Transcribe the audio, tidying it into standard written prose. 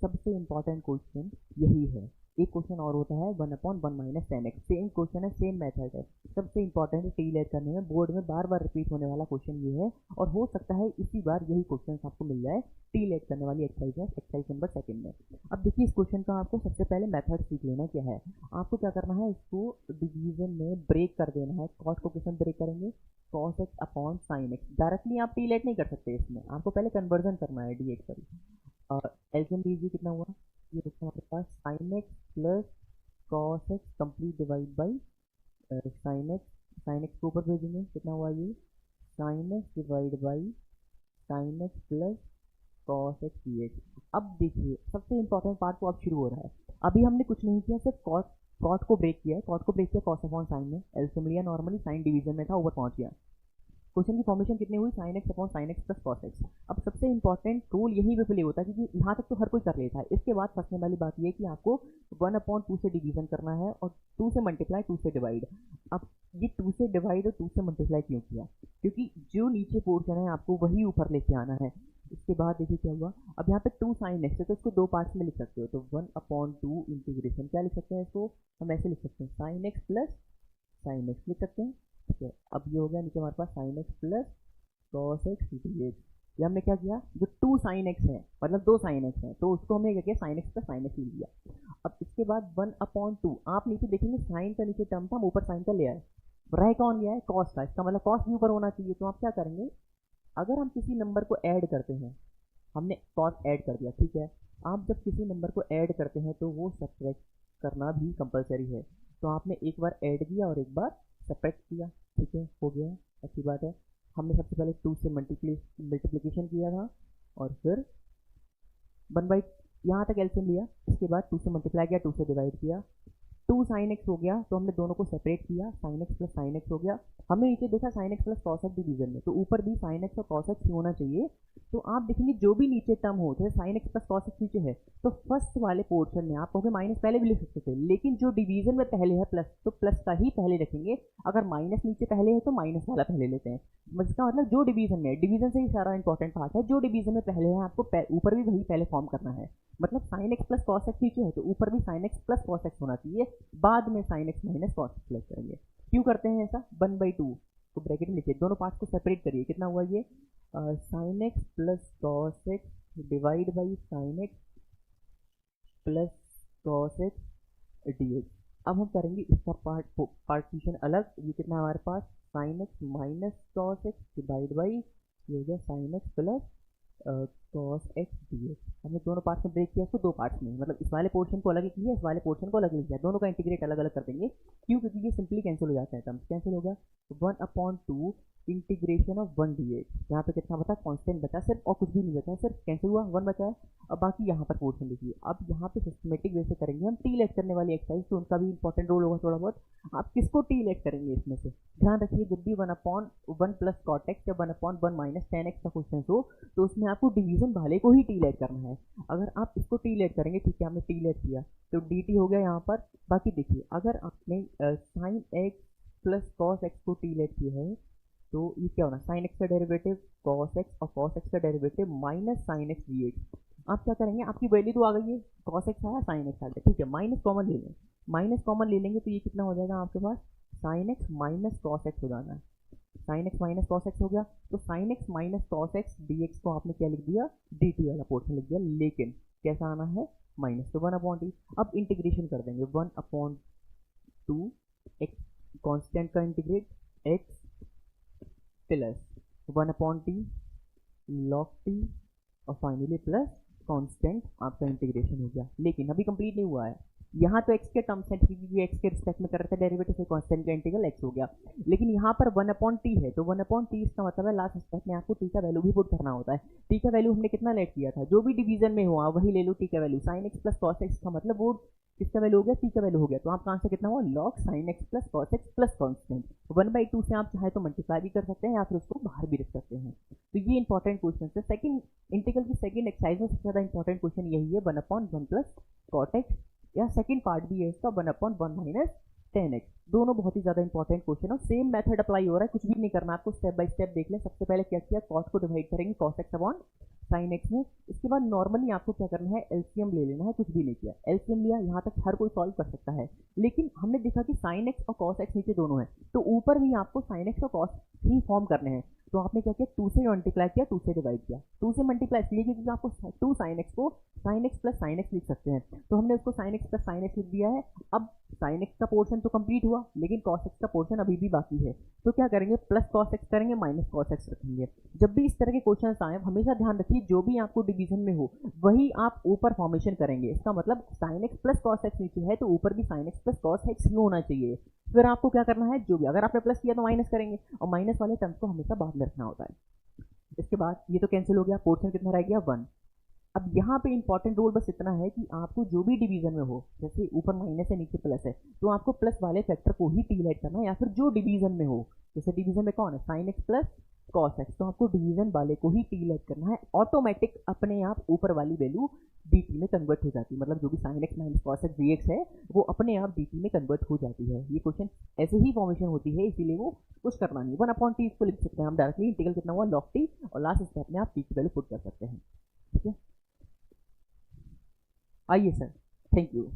सबसे important question यही है। एक क्वेश्चन और होता है 1/1 माइनस 10x, सेम क्वेश्चन है, सेम मेथड है। सबसे इंपॉर्टेंट है टी लेट करने में, बोर्ड में बार बार रिपीट होने वाला क्वेश्चन ये है, और हो सकता है इसी बार यही क्वेश्चन आपको मिल जाए टी लेट करने वाली एक्सरसाइज में, एक्सरसाइज नंबर 2 में। अब देखिए इस क्वेश्चन का आपको सबसे पहले मेथड सीख लेना क्या है। आपको क्या करना है, इसको डिवीजन में ब्रेक कर देना है। कॉस को किस में ब्रेक करेंगे, cos x upon sine x. Directly आप टी लेट नहीं कर सकते, इसमें आपको पहले कन्वर्जन करना है डी एक्स पर। और एल्सियम लीजिए, कितना हुआ, ये देखो हमारे पास sine X plus cos X complete divide by sine X. Sine X को ऊपर भेजेंगे, कितना हुआ ये sine X divide by sine X plus cos X D X. अब देखिए सबसे इंपॉर्टेंट पार्ट तो अब शुरू हो रहा है। अभी हमने कुछ नहीं किया, सिर्फ कॉट को ब्रेक किया है। कॉट को ब्रेक किया कॉस अपॉन साइन में, एल्सियम लिया नॉर्मली, साइन डिवीजन में था, ऊपर पहुंच गया। क्वेश्चन की फॉर्मेशन कितनी हुई, sine x upon sine X plus cos x. अब सबसे इंपॉर्टेंट रूल यहीं पे प्ले होता है, क्योंकि यहाँ तक तो हर कोई कर लेता है। इसके बाद फंसने वाली बात ये है कि आपको 1/2 से डिवीजन करना है और 2 से मल्टीप्लाई, 2 से डिवाइड। अब ये 2 से डिवाइड और 2 से मल्टीप्लाई क्यों किया, क्योंकि जो नीचे पोर्शन है आपको वही ऊपर लेके आना है। इसके बाद देखिए क्या हुआ, अब यहाँ पे 2 साइन एक्स है तो इसको 2 पार्ट्स में लिख सकते हो। तो 1/2 इंटीग्रेशन क्या लिख सकते हैं, इसको हम ऐसे लिख सकते हैं, sign X plus sine x लिख सकते हैं। ठीक है, अब ये हो गया नीचे हमारे पास sine X plus cos X D X. ये हमने क्या किया, जो 2 साइन एक्स है मतलब 2 साइन एक्स है तो उसको हमने क्या किया, sign X plus sine x लिख दिया। अब इसके बाद 1/2, आप नीचे देखेंगे साइन का नीचे टर्म था, हम ऊपर साइन का ले आए, रह कौन गया है, कॉस का। इसका मतलब कॉस भी ऊपर होना चाहिए। तो आप क्या करेंगे, अगर हम किसी नंबर को ऐड करते हैं, हमने कॉस ऐड कर दिया, ठीक है, आप जब किसी नंबर को ऐड करते हैं तो वो सब्ट्रैक्ट करना भी कंपलसरी है। तो आपने एक बार ऐड किया और एक बार सब्ट्रैक्ट किया, ठीक है, हो गया, अच्छी बात है। हमने सबसे पहले 2 से मल्टीप्लिकेशन किया था और फिर 1/, यहाँ तक एल्सियम लिया, इसके बाद 2 से मल्टीप्लाई किया, 2 से डिवाइड किया, 2 साइन एक्स हो गया, तो हमने दोनों को सेपरेट किया, sign X plus sine x हो गया। हमने नीचे देखा sign X plus cos x division में, तो ऊपर भी साइन एक्स और कॉस एक्स होना चाहिए। तो आप देखेंगे जो भी नीचे टर्म हो, जैसे sign X plus cos X नीचे है, तो फर्स्ट वाले पोर्शन में आप कहोगे माइनस पहले भी लिख सकते थे, लेकिन जो डिवीजन में पहले है प्लस, तो प्लस का ही पहले रखेंगे। अगर माइनस नीचे पहले है तो माइनस वाला पहले लेते हैं। इसका मतलब जो डिवीजन में, डिवीजन से ही सारा इंपॉर्टेंट पार्ट है, जो डिवीजन में पहले है आपको ऊपर भी वही पहले फॉर्म करना है। मतलब sine X plus cos X नीचे है तो ऊपर भी sine X plus cos x होना चाहिए, बाद में sign X minus cos x plus करेंगे। क्यों करते हैं ऐसा, 1/2 तो ब्रैकेट में लिखिए, दोनों पार्ट्स को सेपरेट करिए, कितना हुआ ये sine X plus cos X divide by sine X plus cos X D X. अब हम करेंगे इसका पार्टीशन अलग। ये कितना हमारे पास, sine X minus cos X divide by, ये हो गया sine X plus cos X D X. हमने दोनों पार्ट्स में ब्रेक किया, इसको 2 पार्ट्स में, मतलब इस वाले पोर्शन को अलग किया, इस वाले पोर्शन को अलग लिखा, दोनों का इंटीग्रेट अलग अलग कर देंगे। क्यों, क्योंकि ये सिंपली कैंसिल हो जाता है, टर्म्स कैंसिल हो गया। 1/2 इंटीग्रेशन ऑफ 1 डी एक्स, यहाँ पे कितना बचा, कांस्टेंट बचा सिर्फ, और कुछ भी नहीं बचा, सिर्फ कैंसिल हुआ, 1 बचा है। अब बाकी यहाँ पर पोर्शन लिखिए। अब यहाँ पे सिस्टमेटिक वे से करेंगे हम टी लेट करने वाली एक्सरसाइज, तो उनका भी इंपॉर्टेंट रोल होगा थोड़ा बहुत। आप किसको टी लेट करेंगे इसमें से, ध्यान रखिए, जब भी 1/1 प्लस कॉट एक्स या 1/1 माइनस टेन एक्स का क्वेश्चन हो तो उसमें आपको डिवीजन वाले को ही टी लेट करना है। अगर आप इसको टी लेट करेंगे, ठीक है, हमने टी लेट किया तो डी टी हो गया यहाँ पर। बाकी देखिए, अगर आपने sign X plus cos x को टी लेट किया है तो ये क्या होना, साइन एक्स का डेरिवेटिव कॉस एक्स और कॉस एक्स का derivative minus sine x D x. आप क्या करेंगे, आपकी वैल्यू तो आ गई है, कॉस एक्स आया, साइन एक्स आ गया, ठीक है, माइनस कॉमन ले लें, माइनस कॉमन ले लेंगे तो ये कितना हो जाएगा आपके पास, sine X minus cos X हो जाना है। Sine X minus cos X हो गया, तो sine X minus cos X D X को आपने क्या लिख दिया, डी टी वाला पोर्शन लिख दिया, लेकिन कैसा आना है, माइनस, तो 1/t। अब इंटीग्रेशन कर देंगे, 1/2 एक्स कॉन्स्टेंट का integrate, x plus 1/t log t और फाइनली प्लस कांस्टेंट, आपका इंटीग्रेशन हो गया। लेकिन अभी कंप्लीट नहीं हुआ है, यहाँ तो x के टर्म्स है, क्योंकि ये x के रिस्पेक्ट में कर रहे थे डेरिवेटिव, से कांस्टेंट का इंटीग्रल x हो गया। लेकिन यहाँ पर 1/t है, तो 1/t इसका मतलब है लास्ट स्टेप में आपको t का वैल्यू भी पुट करना होता है। t का वैल्यू हमने कितना लेट किया था, जो भी डिवीजन में हुआ वही ले लो t का value, sign X plus cos x का मतलब वो किसका वैल्यू हो गया, t का वैल्यू हो गया। तो आपका आंसर कितना हुआ, log sign X plus cos x plus constant. 1/2 से आप चाहे तो मल्टीप्लाई भी कर सकते हैं या फिर उसको बाहर भी रख सकते हैं। तो ये इंपॉर्टेंट क्वेश्चन है। सेकंड इंटीग्रल की सेकंड एक्सरसाइज में सबसे ज्यादा इंपॉर्टेंट क्वेश्चन यही है, 1/1 प्लस कॉट एक्स, या सेकंड पार्ट भी है इसका 1/1 माइनस 10x। दोनों बहुत ही ज्यादा इंपॉर्टेंट क्वेश्चन है, सेम मेथड अप्लाई हो रहा है, कुछ भी नहीं करना आपको, स्टेप बाय स्टेप देख लें। सबसे पहले क्या किया, कॉस को डिवाइड करेंगे, cos x upon sine x में। इसके बाद नॉर्मली आपको क्या करना है, एलसीएम ले लेना है, कुछ भी नहीं किया, एलसीएम लिया, यहाँ तक हर कोई सॉल्व कर सकता है। लेकिन हमने देखा कि साइन एक्स और कॉस एक्स नीचे दोनों है, तो ऊपर भी आपको साइन एक्स और कॉस ही फॉर्म करने हैं। तो आपने क्या किया, 2 से मल्टीप्लाई किया, 2 से डिवाइड किया। 2 से मल्टीप्लाई इसलिए क्योंकि आपको 2 साइन एक्स को sign X plus sine x लिख सकते हैं, तो हमने उसको sign X plus sine x लिख दिया है। अब साइन एक्स का पोर्शन तो कंप्लीट हुआ, लेकिन कॉस एक्स का पोर्शन अभी भी बाकी है, तो क्या करेंगे, प्लस कॉस एक्स करेंगे, माइनस कॉस एक्स रखेंगे। जब भी इस तरह के क्वेश्चन आए हमेशा ध्यान रखिए, जो भी आपको डिवीजन में हो वही आप ऊपर फॉर्मेशन करेंगे। इसका मतलब sine X plus cos X नीचे है, तो ऊपर भी sine X plus cos X ही होना चाहिए। फिर आपको क्या करना है, जो भी अगर आपने प्लस किया तो माइनस करेंगे, और माइनस वाले टर्म्स को हमेशा बाद में रखना होता है। इसके बाद ये तो कैंसिल हो गया, पोर्शन कितना रह गया, 1। अब यहाँ पे इंपॉर्टेंट रोल बस इतना है कि आपको जो भी डिवीजन में हो, जैसे ऊपर माइनस है नीचे प्लस है, तो आपको प्लस वाले फैक्टर को ही टीलेट करना है, या फिर जो डिवीजन में हो, जैसे डिवीजन में कौन है, sine X plus cos x, तो आपको डिवीजन वाले को ही टीलेट करना है। ऑटोमेटिक अपने आप ऊपर वाली वैल्यू dt में कन्वर्ट हो जाती है, मतलब जो भी sine X minus cos x dx है वो अपने आप dt में कन्वर्ट हो जाती है। ये क्वेश्चन ऐसे ही फॉर्मेशन होती है, इसीलिए वो कुछ करना नहीं। 1/t इसको लिख सकते हैं हम डायरेक्टली, इंटीग्रल कितना हुआ log t, और लास्ट स्टेप में आप t की वैल्यू पुट कर सकते हैं। ठीक है, आइए सर, थैंक यू।